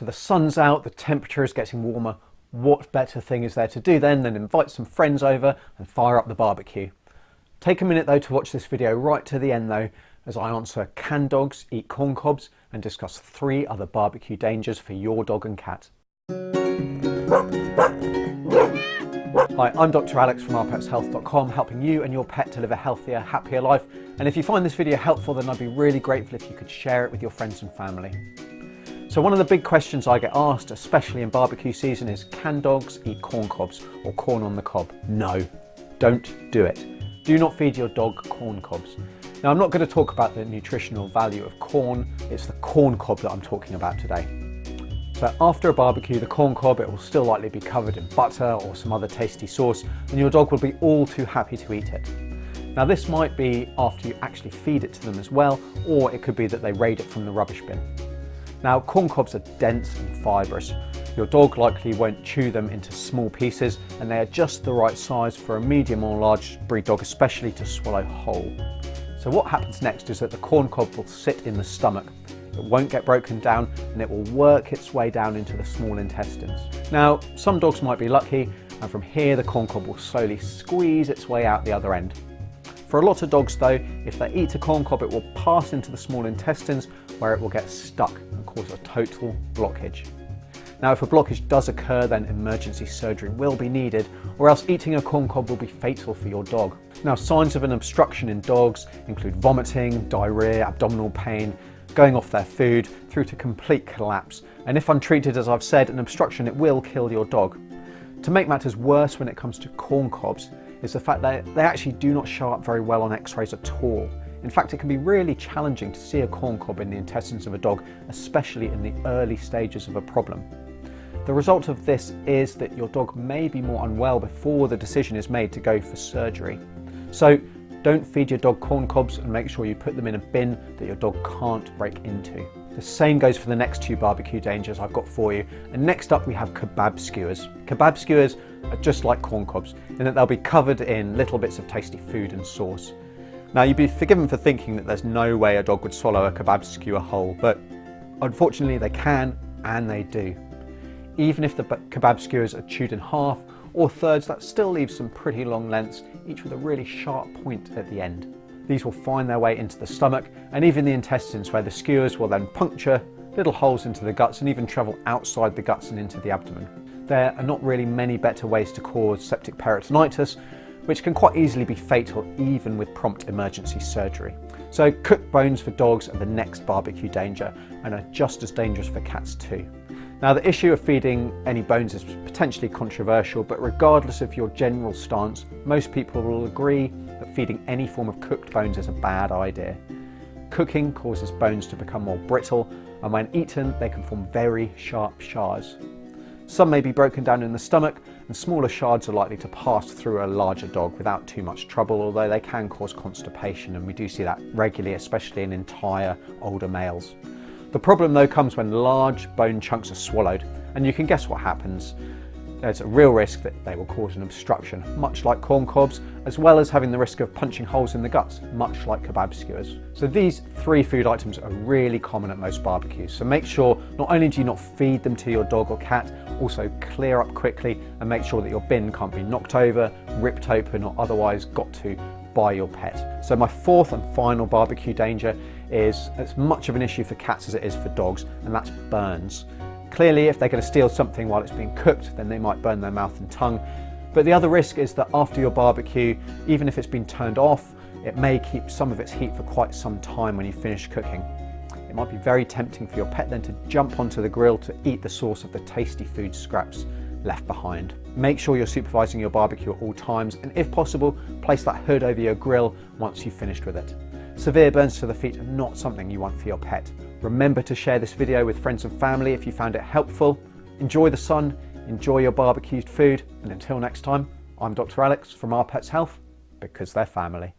So the sun's out, the temperature is getting warmer. What better thing is there to do then than invite some friends over and fire up the barbecue? Take a minute though to watch this video right to the end though, as I answer can dogs eat corn cobs and discuss 3 other barbecue dangers for your dog and cat. Hi, I'm Dr. Alex from ourpetshealth.com, helping you and your pet to live a healthier, happier life. And if you find this video helpful, then I'd be really grateful if you could share it with your friends and family. So one of the big questions I get asked, especially in barbecue season, is can dogs eat corn cobs or corn on the cob? No, don't do it. Do not feed your dog corn cobs. Now I'm not going to talk about the nutritional value of corn, it's the corn cob that I'm talking about today. So after a barbecue, the corn cob, it will still likely be covered in butter or some other tasty sauce, and your dog will be all too happy to eat it. Now this might be after you actually feed it to them as well, or it could be that they raid it from the rubbish bin. Now corn cobs are dense and fibrous. Your dog likely won't chew them into small pieces, and they are just the right size for a medium or large breed dog, especially to swallow whole. So what happens next is that the corn cob will sit in the stomach. It won't get broken down and it will work its way down into the small intestines. Now, some dogs might be lucky, and from here the corn cob will slowly squeeze its way out the other end. For a lot of dogs though, if they eat a corn cob, it will pass into the small intestines where it will get stuck and cause a total blockage. Now, if a blockage does occur, then emergency surgery will be needed, or else eating a corn cob will be fatal for your dog. Now, signs of an obstruction in dogs include vomiting, diarrhea, abdominal pain, going off their food, through to complete collapse. And if untreated, as I've said, an obstruction, it will kill your dog. To make matters worse when it comes to corn cobs is the fact that they actually do not show up very well on x-rays at all. In fact, it can be really challenging to see a corn cob in the intestines of a dog, especially in the early stages of a problem. The result of this is that your dog may be more unwell before the decision is made to go for surgery. So don't feed your dog corn cobs, and make sure you put them in a bin that your dog can't break into. The same goes for the next 2 barbecue dangers I've got for you. And next up we have kebab skewers. Kebab skewers are just like corn cobs in that they'll be covered in little bits of tasty food and sauce. Now you'd be forgiven for thinking that there's no way a dog would swallow a kebab skewer whole, but unfortunately they can, and they do. Even if the kebab skewers are chewed in half or thirds, that still leaves some pretty long lengths, each with a really sharp point at the end. These will find their way into the stomach and even the intestines, where the skewers will then puncture little holes into the guts and even travel outside the guts and into the abdomen. There are not really many better ways to cause septic peritonitis, which can quite easily be fatal even with prompt emergency surgery. So cooked bones for dogs are the next barbecue danger, and are just as dangerous for cats too. Now the issue of feeding any bones is potentially controversial, but regardless of your general stance, most people will agree that feeding any form of cooked bones is a bad idea. Cooking causes bones to become more brittle, and when eaten they can form very sharp shards. Some may be broken down in the stomach, and smaller shards are likely to pass through a larger dog without too much trouble, although they can cause constipation, and we do see that regularly, especially in entire older males. The problem though comes when large bone chunks are swallowed, and you can guess what happens. There's a real risk that they will cause an obstruction, much like corn cobs, as well as having the risk of punching holes in the guts, much like kebab skewers. So these 3 food items are really common at most barbecues, so make sure not only do you not feed them to your dog or cat, also clear up quickly and make sure that your bin can't be knocked over, ripped open, or otherwise got to by your pet. So my 4th and final barbecue danger is as much of an issue for cats as it is for dogs, and that's burns. Clearly, if they're going to steal something while it's being cooked, then they might burn their mouth and tongue. But the other risk is that after your barbecue, even if it's been turned off, it may keep some of its heat for quite some time when you finish cooking. It might be very tempting for your pet then to jump onto the grill to eat the source of the tasty food scraps left behind. Make sure you're supervising your barbecue at all times, and if possible, place that hood over your grill once you've finished with it. Severe burns to the feet are not something you want for your pet. Remember to share this video with friends and family if you found it helpful. Enjoy the sun, enjoy your barbecued food, and until next time, I'm Dr. Alex from Our Pets Health, because they're family.